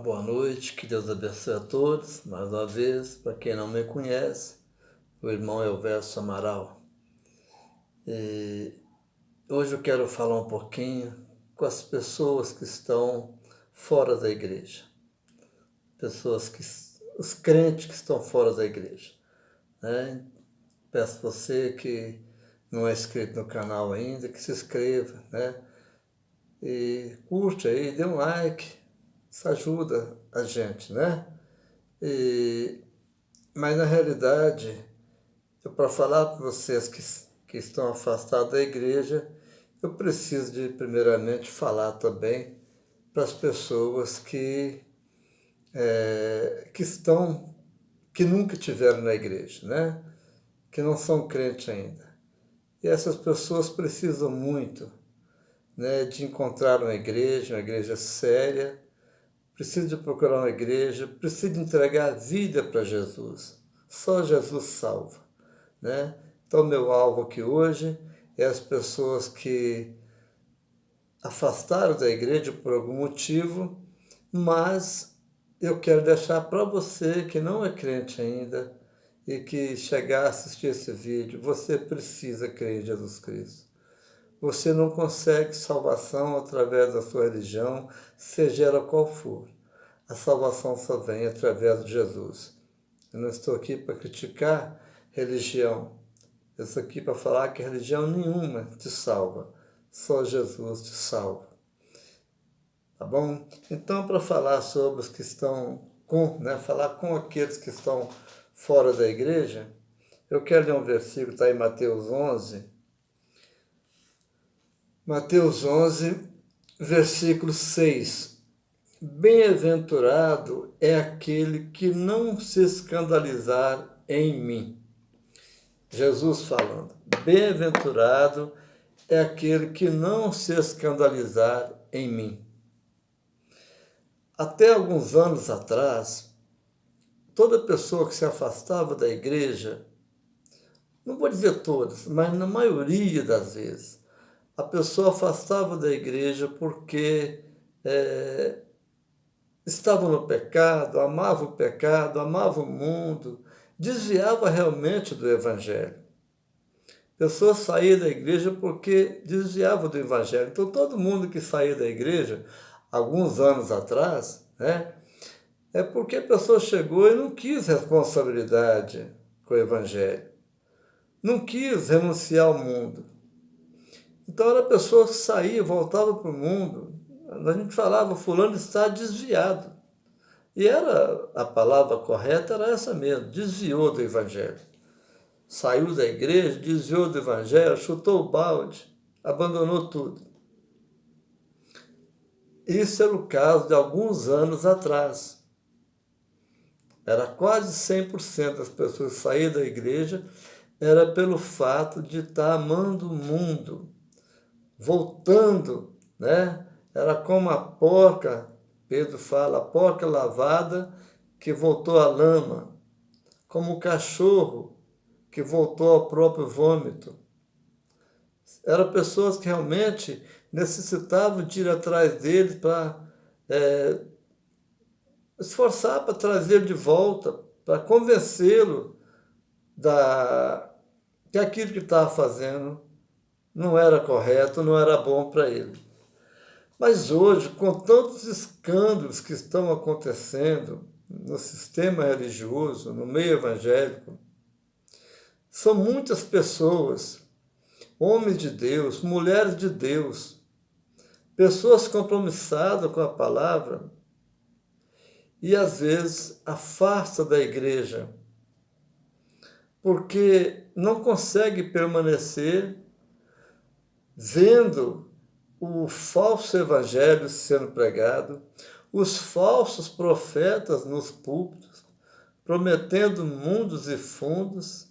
boa noite, que Deus abençoe a todos. Mais uma vez, para quem não me conhece, o irmão Elverso Amaral. E hoje eu quero falar um pouquinho com as pessoas que estão fora da igreja. Os crentes que estão fora da igreja, né? Peço a você que não é inscrito no canal ainda, que se inscreva, né? E curte aí, dê um like, isso ajuda a gente, né? Mas na realidade, para falar para vocês que estão afastados da igreja, eu preciso de primeiramente falar também para as pessoas que nunca estiveram na igreja, né? Que não são crentes ainda. E essas pessoas precisam muito, né, de encontrar uma igreja séria, precisa de procurar uma igreja, precisa de entregar a vida para Jesus. Só Jesus salva, né? Então, meu alvo aqui hoje é as pessoas que afastaram da igreja por algum motivo, mas eu quero deixar para você que não é crente ainda e que chegar a assistir esse vídeo, você precisa crer em Jesus Cristo. Você não consegue salvação através da sua religião, seja ela qual for. A salvação só vem através de Jesus. Eu não estou aqui para criticar religião. Eu estou aqui para falar que religião nenhuma te salva. Só Jesus te salva. Tá bom? Então, para falar sobre os que estão falar com aqueles que estão fora da igreja, eu quero ler um versículo, está em Mateus 11. Mateus 11, versículo 6. Bem-aventurado é aquele que não se escandalizar em mim. Jesus falando. Bem-aventurado é aquele que não se escandalizar em mim. Até alguns anos atrás, toda pessoa que se afastava da igreja, não vou dizer todas, mas na maioria das vezes, a pessoa afastava da igreja porque estava no pecado, amava o mundo, desviava realmente do evangelho. Pessoas saíam da igreja porque desviavam do evangelho. Então, todo mundo que saía da igreja, alguns anos atrás, né, é porque a pessoa chegou e não quis responsabilidade com o evangelho. Não quis renunciar ao mundo. Então, era a pessoa que saía, voltava para o mundo. A gente falava, fulano está desviado. E a palavra correta era essa mesmo, desviou do evangelho. Saiu da igreja, desviou do evangelho, chutou o balde, abandonou tudo. Isso era o caso de alguns anos atrás. Era quase 100% das pessoas que saíam da igreja, era pelo fato de estar amando o mundo, voltando, né? Era como a porca, Pedro fala, a porca lavada que voltou à lama, como o cachorro que voltou ao próprio vômito. Eram pessoas que realmente necessitavam de ir atrás dele para esforçar para trazer de volta, para convencê-lo que aquilo que estava fazendo não era correto, não era bom para ele. Mas hoje, com tantos escândalos que estão acontecendo no sistema religioso, no meio evangélico, são muitas pessoas, homens de Deus, mulheres de Deus, pessoas compromissadas com a palavra e às vezes afasta da igreja porque não consegue permanecer vendo o falso evangelho sendo pregado, os falsos profetas nos púlpitos, prometendo mundos e fundos,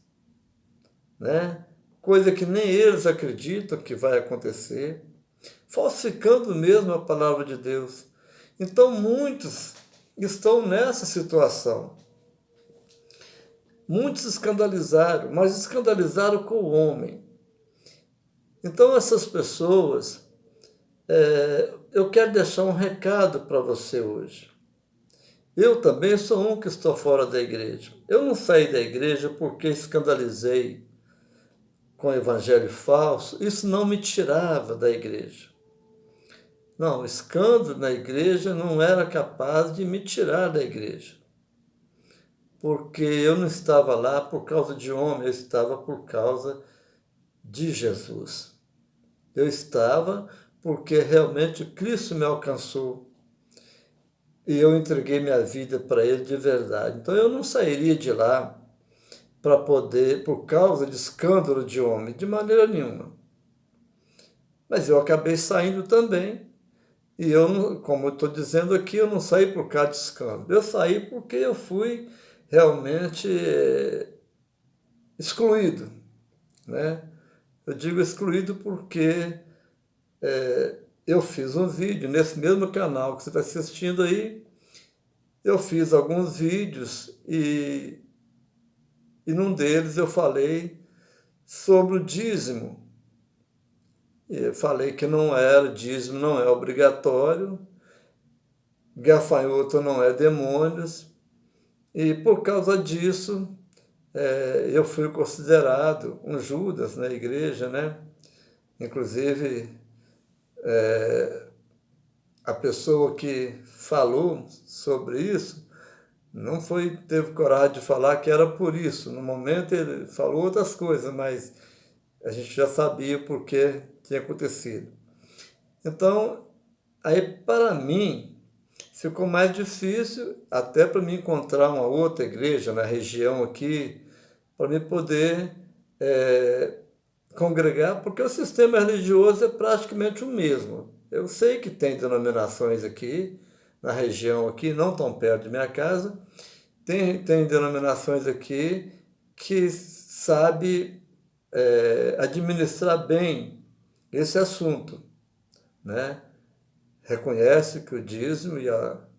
né? Coisa que nem eles acreditam que vai acontecer, falsificando mesmo a palavra de Deus. Então muitos estão nessa situação. Muitos escandalizaram, mas escandalizaram com o homem. Então essas pessoas, eu quero deixar um recado para você hoje. Eu também sou um que estou fora da igreja. Eu não saí da igreja porque escandalizei com o evangelho falso. Isso não me tirava da igreja. Não, o escândalo na igreja não era capaz de me tirar da igreja. Porque eu não estava lá por causa de homem, eu estava por causa de Jesus. Eu estava porque realmente Cristo me alcançou e eu entreguei minha vida para Ele de verdade. Então eu não sairia de lá para poder, por causa de escândalo de homem, de maneira nenhuma. Mas eu acabei saindo também. E eu, como eu estou dizendo aqui, eu não saí por causa de escândalo. Eu saí porque eu fui realmente excluído, né? Eu digo excluído porque eu fiz um vídeo nesse mesmo canal que você está assistindo aí. Eu fiz alguns vídeos e num deles eu falei sobre o dízimo. Eu falei que não era, dízimo não é obrigatório, gafanhoto não é demônios, e por causa disso eu fui considerado um Judas na igreja, né? Inclusive, a pessoa que falou sobre isso não teve coragem de falar que era por isso. No momento ele falou outras coisas, mas a gente já sabia por que tinha acontecido. Então, aí para mim, ficou mais difícil até para mim encontrar uma outra igreja na região aqui, para mim poder congregar, porque o sistema religioso é praticamente o mesmo. Eu sei que tem denominações aqui, na região aqui, não tão perto de minha casa, tem denominações aqui que sabe administrar bem esse assunto, né? Reconhece que o dízimo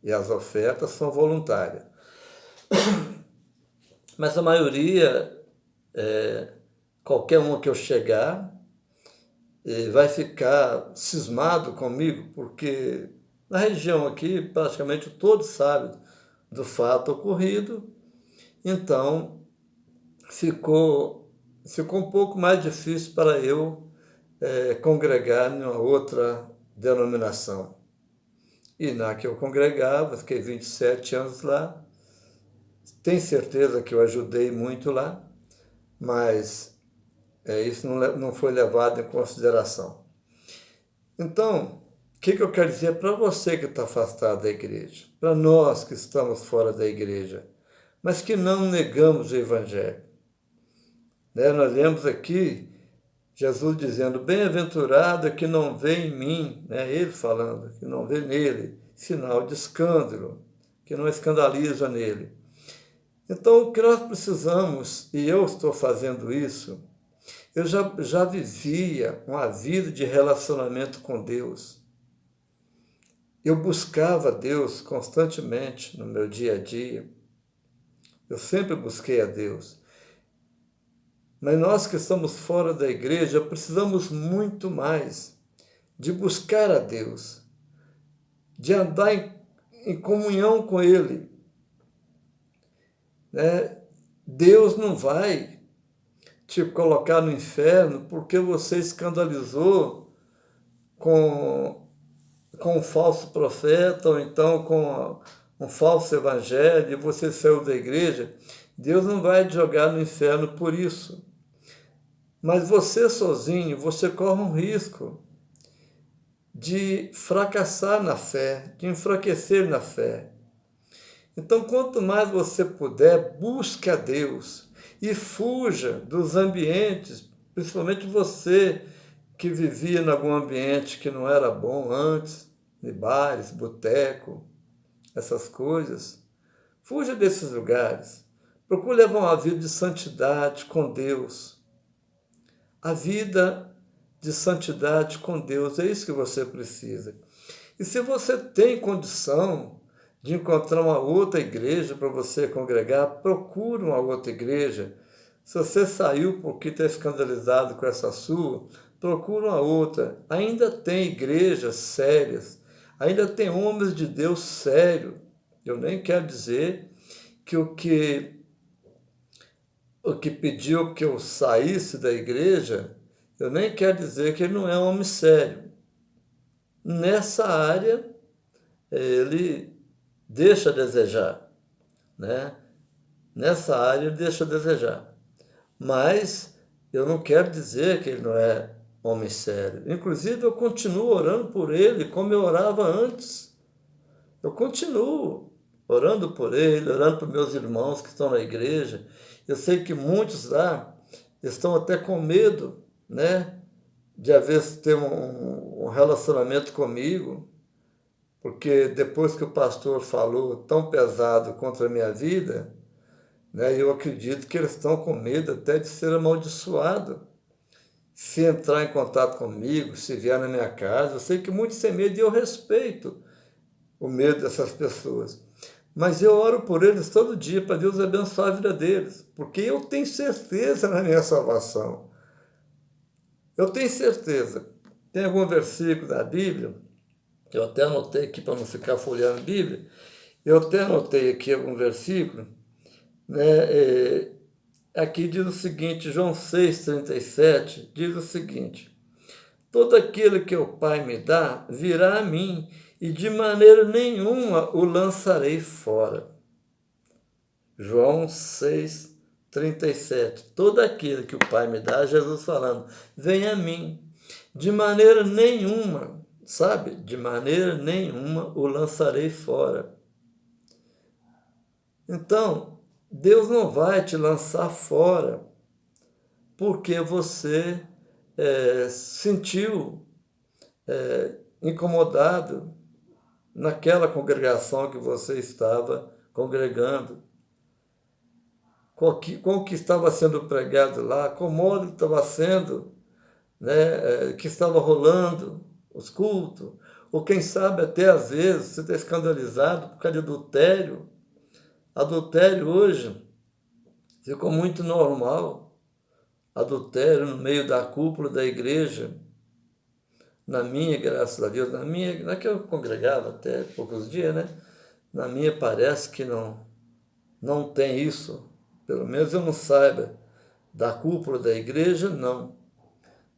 e as ofertas são voluntárias. Mas a maioria, qualquer um que eu chegar, vai ficar cismado comigo, porque na região aqui praticamente todos sabem do fato ocorrido, então ficou um pouco mais difícil para eu congregar em uma outra denominação. E na que eu congregava, fiquei 27 anos lá, tenho certeza que eu ajudei muito lá, mas isso não foi levado em consideração. Então, o que eu quero dizer para você que está afastado da igreja, para nós que estamos fora da igreja, mas que não negamos o Evangelho? Nós lemos aqui Jesus dizendo, bem-aventurado é que não vê em mim, ele falando, que não vê nele sinal de escândalo, que não escandaliza nele. Então, o que nós precisamos, e eu estou fazendo isso, eu já vivia uma vida de relacionamento com Deus. Eu buscava Deus constantemente no meu dia a dia. Eu sempre busquei a Deus. Mas nós que estamos fora da igreja precisamos muito mais de buscar a Deus, de andar em comunhão com Ele. Deus não vai te colocar no inferno porque você escandalizou com um falso profeta ou então com um falso evangelho e você saiu da igreja. Deus não vai te jogar no inferno por isso. Mas você sozinho, você corre um risco de fracassar na fé, de enfraquecer na fé. Então, quanto mais você puder, busque a Deus e fuja dos ambientes, principalmente você que vivia em algum ambiente que não era bom antes, de bares, boteco, essas coisas. Fuja desses lugares. Procure levar uma vida de santidade com Deus. A vida de santidade com Deus, é isso que você precisa. E se você tem condição de encontrar uma outra igreja para você congregar, procure uma outra igreja. Se você saiu porque está escandalizado com essa sua, procure uma outra. Ainda tem igrejas sérias, ainda tem homens de Deus sérios Eu nem quero dizer que o que pediu que eu saísse da igreja, eu nem quero dizer que ele não é um homem sério. Nessa área, ele deixa a desejar, né? Nessa área, ele deixa a desejar. Mas eu não quero dizer que ele não é homem sério. Inclusive, eu continuo orando por ele como eu orava antes. Eu continuo orando por ele, orando por meus irmãos que estão na igreja. Eu sei que muitos lá estão até com medo, né, de às vezes ter um relacionamento comigo, porque depois que o pastor falou tão pesado contra a minha vida, né, eu acredito que eles estão com medo até de ser amaldiçoado. Se entrar em contato comigo, se vier na minha casa, eu sei que muitos têm medo e eu respeito o medo dessas pessoas. Mas eu oro por eles todo dia para Deus abençoar a vida deles, porque eu tenho certeza na minha salvação. Eu tenho certeza. Tem algum versículo da Bíblia, que eu até anotei aqui para não ficar folheando a Bíblia, eu até anotei aqui algum versículo, né? Aqui diz o seguinte, João 6,37, diz o seguinte: todo aquele que o Pai me dá virá a mim, e de maneira nenhuma o lançarei fora. João 6,37. Todo aquele que o Pai me dá, Jesus falando, vem a mim. De maneira nenhuma, sabe? De maneira nenhuma o lançarei fora. Então, Deus não vai te lançar fora porque você sentiu incomodado naquela congregação que você estava congregando, com o que estava sendo pregado lá, com o modo que estava sendo, né, que estava rolando os cultos, ou quem sabe até às vezes você está escandalizado por causa de adultério. Adultério hoje ficou muito normal, adultério no meio da cúpula da igreja. Na minha, graças a Deus, na que eu congregava até poucos dias, né? Na minha parece que não tem isso. Pelo menos eu não saiba. Da cúpula da igreja, não.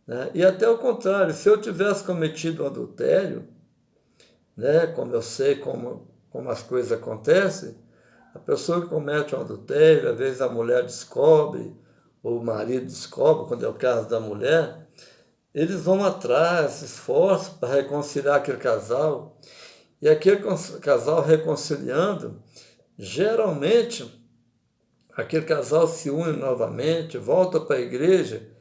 Né? E até o contrário, se eu tivesse cometido um adultério, né? Como eu sei como as coisas acontecem, a pessoa que comete um adultério, às vezes a mulher descobre, ou o marido descobre, quando é o caso da mulher, eles vão atrás, se esforçam para reconciliar aquele casal. E aquele casal reconciliando, geralmente, aquele casal se une novamente, volta para a igreja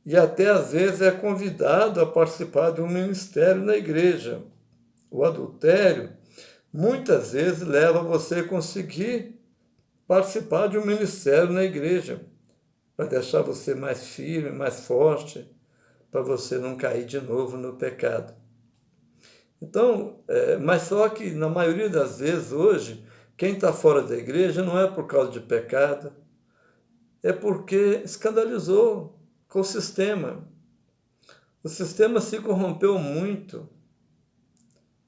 e até às vezes é convidado a participar de um ministério na igreja. O adultério, muitas vezes, leva você a conseguir participar de um ministério na igreja, para deixar você mais firme, mais forte, para você não cair de novo no pecado. Então, mas só que na maioria das vezes hoje, quem está fora da igreja não é por causa de pecado, é porque escandalizou com o sistema. O sistema se corrompeu muito.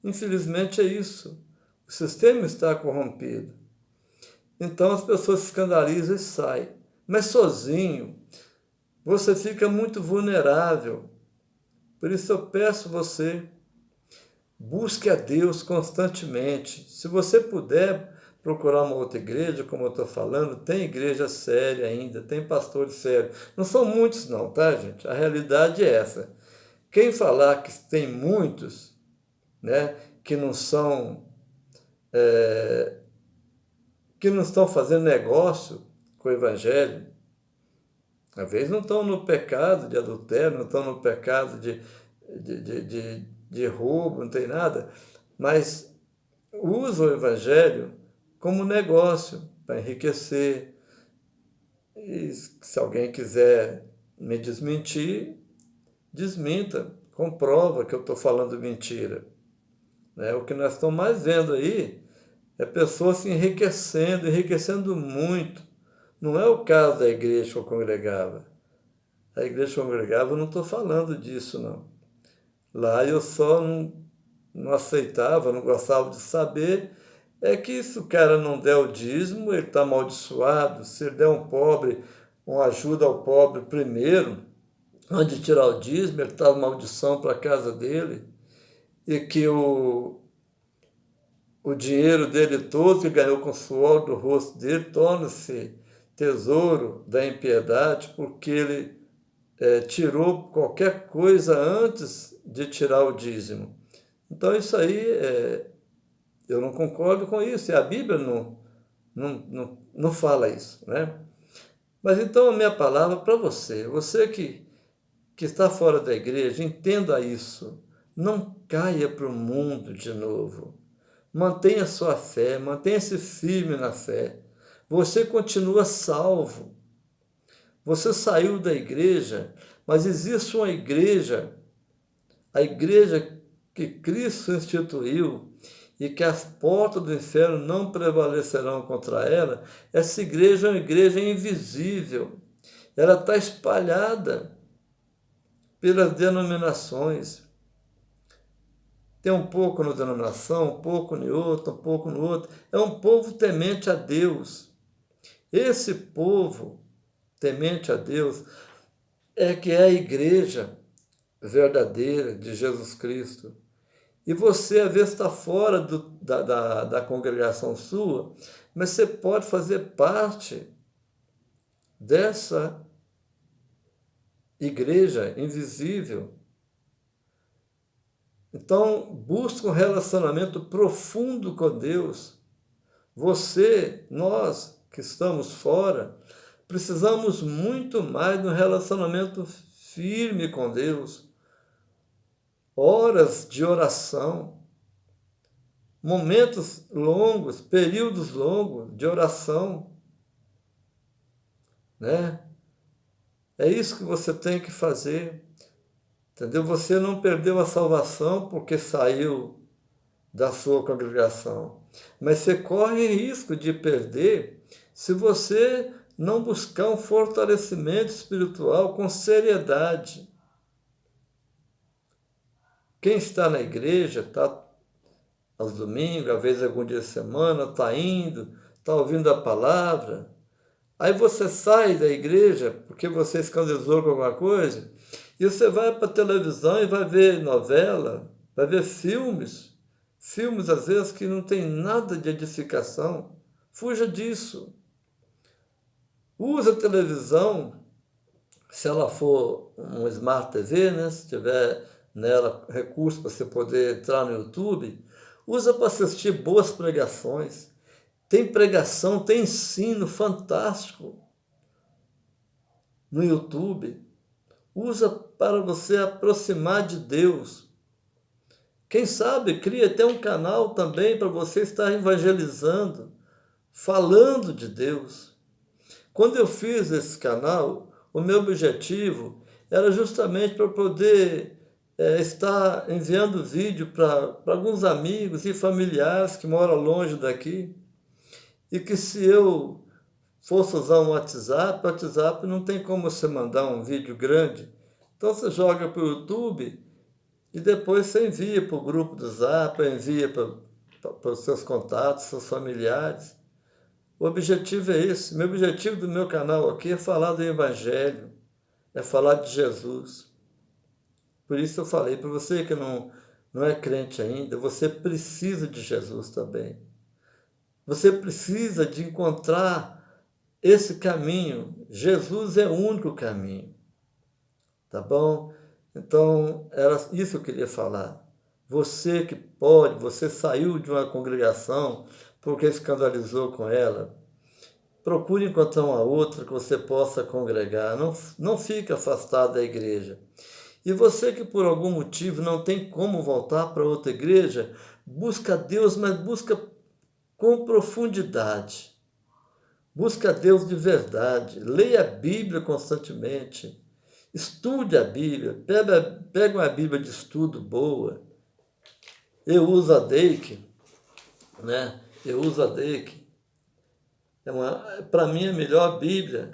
Infelizmente é isso. O sistema está corrompido. Então as pessoas se escandalizam e saem. Mas sozinho, você fica muito vulnerável. Por isso eu peço você, busque a Deus constantemente. Se você puder procurar uma outra igreja, como eu estou falando, tem igreja séria ainda, tem pastores sérios. Não são muitos não, tá, gente? A realidade é essa. Quem falar que tem muitos, né, que não estão fazendo negócio com o Evangelho, às vezes não estão no pecado de adultério, não estão no pecado de roubo, não tem nada, mas usam o Evangelho como negócio para enriquecer. E se alguém quiser me desmentir, desminta, comprova que eu estou falando mentira. Né? O que nós estamos mais vendo aí é pessoas se enriquecendo muito. Não é o caso da igreja que eu congregava. A igreja que eu congregava, eu não estou falando disso, não. Lá eu só não aceitava, não gostava de saber, é que se o cara não der o dízimo, ele está amaldiçoado. Se ele der um pobre, uma ajuda ao pobre primeiro, antes de tirar o dízimo, ele está maldição para a casa dele. E que o dinheiro dele todo, que ganhou com o suor do rosto dele, torna-se tesouro da impiedade, porque ele tirou qualquer coisa antes de tirar o dízimo. Então, isso aí, eu não concordo com isso, e a Bíblia não fala isso, né? Mas então, a minha palavra para você que está fora da igreja, entenda isso. Não caia para o mundo de novo. Mantenha sua fé, mantenha-se firme na fé. Você continua salvo. Você saiu da igreja, mas existe uma igreja, a igreja que Cristo instituiu e que as portas do inferno não prevalecerão contra ela. Essa igreja é uma igreja invisível. Ela está espalhada pelas denominações. Tem um pouco na denominação, um pouco no outro, um pouco no outro. É um povo temente a Deus. Esse povo temente a Deus é que é a igreja verdadeira de Jesus Cristo. E você, às vezes, está fora da congregação sua, mas você pode fazer parte dessa igreja invisível. Então, busca um relacionamento profundo com Deus. Você, nós que estamos fora, precisamos muito mais de um relacionamento firme com Deus. Horas de oração, momentos longos, períodos longos de oração, né? É isso que você tem que fazer. Entendeu? Você não perdeu a salvação porque saiu da sua congregação, mas você corre risco de perder se você não buscar um fortalecimento espiritual com seriedade. Quem está na igreja, está aos domingos, às vezes algum dia de semana, está indo, está ouvindo a palavra. Aí você sai da igreja porque você escandalizou com alguma coisa e você vai para a televisão e vai ver novela, vai ver filmes às vezes que não tem nada de edificação. Fuja disso. Use a televisão, se ela for um Smart TV, né? Se tiver nela recurso para você poder entrar no YouTube, usa para assistir boas pregações. Tem pregação, tem ensino fantástico no YouTube. Usa para você aproximar de Deus. Quem sabe cria até um canal também para você estar evangelizando, falando de Deus. Quando eu fiz esse canal, o meu objetivo era justamente para poder estar enviando vídeo para alguns amigos e familiares que moram longe daqui. E que se eu fosse usar um WhatsApp, o WhatsApp não tem como você mandar um vídeo grande. Então você joga para o YouTube e depois você envia para o grupo do Zap, envia para os seus contatos, seus familiares. O objetivo é esse. Meu objetivo do meu canal aqui é falar do Evangelho, é falar de Jesus. Por isso eu falei para você que não é crente ainda, você precisa de Jesus também. Você precisa de encontrar esse caminho. Jesus é o único caminho. Tá bom? Então, era isso que eu queria falar. Você que pode, você saiu de uma congregação porque escandalizou com ela. Procure encontrar uma outra que você possa congregar. Não fique afastado da igreja. E você que por algum motivo não tem como voltar para outra igreja, busca Deus, mas busca com profundidade. Busca Deus de verdade. Leia a Bíblia constantemente. Estude a Bíblia. Pega uma Bíblia de estudo boa. Eu uso a Dake, né? Eu uso a Dake. Para mim, a melhor Bíblia,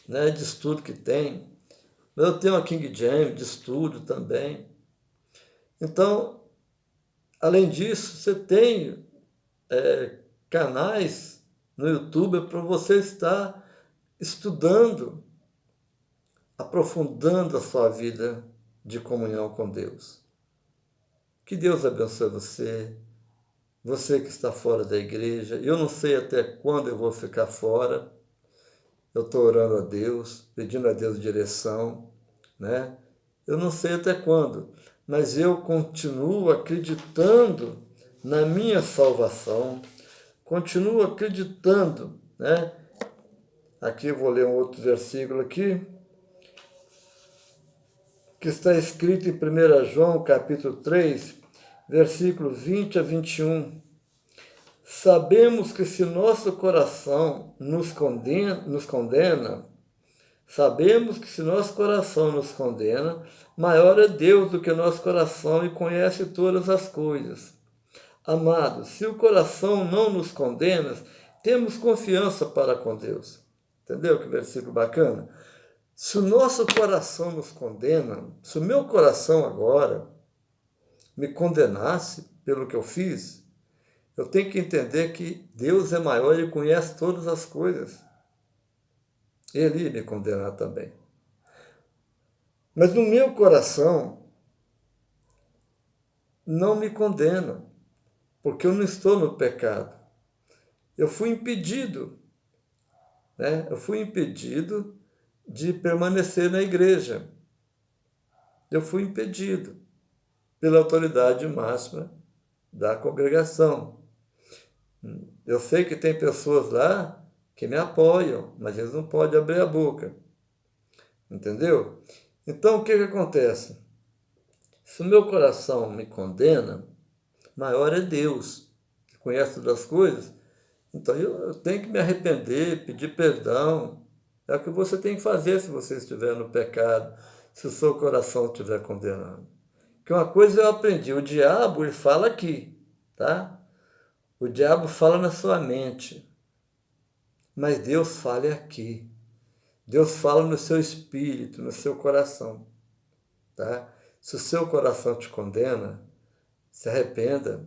né, de estudo que tem. Eu tenho a King James de estudo também. Então, além disso, você tem canais no YouTube para você estar estudando, aprofundando a sua vida de comunhão com Deus. Que Deus abençoe você, você que está fora da igreja. Eu não sei até quando eu vou ficar fora. Eu estou orando a Deus, pedindo a Deus direção, né? Eu não sei até quando, mas eu continuo acreditando na minha salvação, continuo acreditando, né? Aqui eu vou ler um outro versículo aqui, que está escrito em 1 João, capítulo 3, versículo 20 a 21. Sabemos que se nosso coração nos condena, sabemos que se nosso coração nos condena, maior é Deus do que nosso coração e conhece todas as coisas. Amados, se o coração não nos condena, temos confiança para com Deus. Entendeu que versículo bacana? Se o nosso coração nos condena, se o meu coração agora me condenasse pelo que eu fiz, eu tenho que entender que Deus é maior e conhece todas as coisas. Ele ia me condenar também. Mas no meu coração não me condena, porque eu não estou no pecado. Eu fui impedido, né? Eu fui impedido de permanecer na igreja. Eu fui impedido pela autoridade máxima da congregação. Eu sei que tem pessoas lá que me apoiam, mas eles não podem abrir a boca. Entendeu? Então, o que acontece? Se o meu coração me condena, maior é Deus, que conhece todas as coisas. Então, eu tenho que me arrepender, pedir perdão. É o que você tem que fazer se você estiver no pecado, se o seu coração estiver condenando. Que uma coisa eu aprendi, o diabo ele fala aqui, tá? O diabo fala na sua mente, mas Deus fala aqui. Deus fala no seu espírito, no seu coração, tá? Se o seu coração te condena, se arrependa,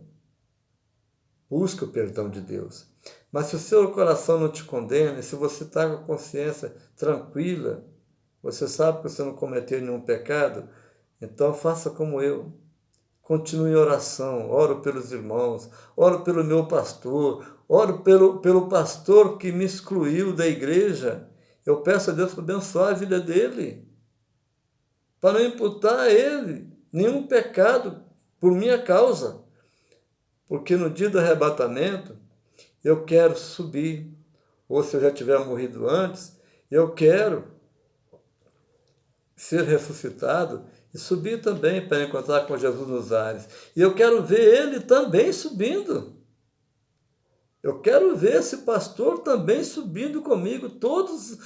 busque o perdão de Deus. Mas se o seu coração não te condena, se você está com a consciência tranquila, você sabe que você não cometeu nenhum pecado, então faça como eu. Continue em oração, oro pelos irmãos, oro pelo meu pastor, oro pelo pastor que me excluiu da igreja. Eu peço a Deus para abençoar a vida dele, para não imputar a ele nenhum pecado por minha causa. Porque no dia do arrebatamento, eu quero subir, ou se eu já tiver morrido antes, eu quero ser ressuscitado e subir também para encontrar com Jesus nos ares. E eu quero ver ele também subindo. Eu quero ver esse pastor também subindo comigo, todos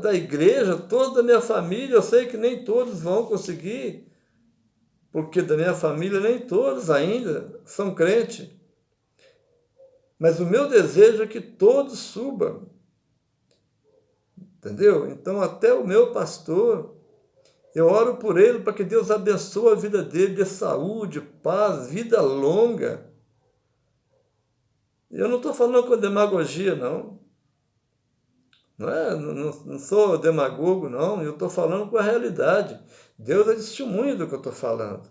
da igreja, todos da minha família. Eu sei que nem todos vão conseguir, porque da minha família nem todos ainda são crentes. Mas o meu desejo é que todos subam. Entendeu? Então, até o meu pastor, eu oro por ele para que Deus abençoe a vida dele, dê saúde, paz, vida longa. Eu não estou falando com demagogia, não. Não sou demagogo, não. Eu estou falando com a realidade. Deus é testemunha do que eu estou falando.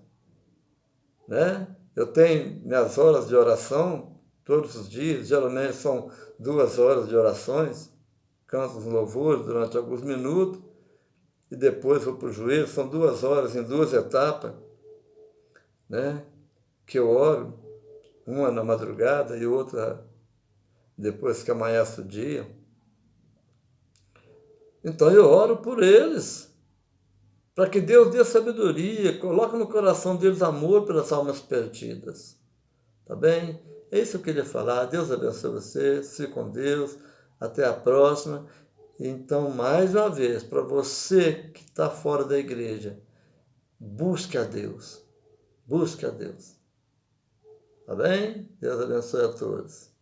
Né? Eu tenho minhas horas de oração todos os dias, geralmente são 2 horas de orações, canto os louvores durante alguns minutos, e depois vou para o joelho, são 2 horas em 2 etapas, né? Que eu oro, uma na madrugada e outra depois que amanhece o dia. Então eu oro por eles, para que Deus dê sabedoria, coloque no coração deles amor pelas almas perdidas. Tá bem? É isso que eu queria falar. Deus abençoe você, fique com Deus, até a próxima. Então, mais uma vez, para você que está fora da igreja, busque a Deus. Busque a Deus. Tá bem? Deus abençoe a todos.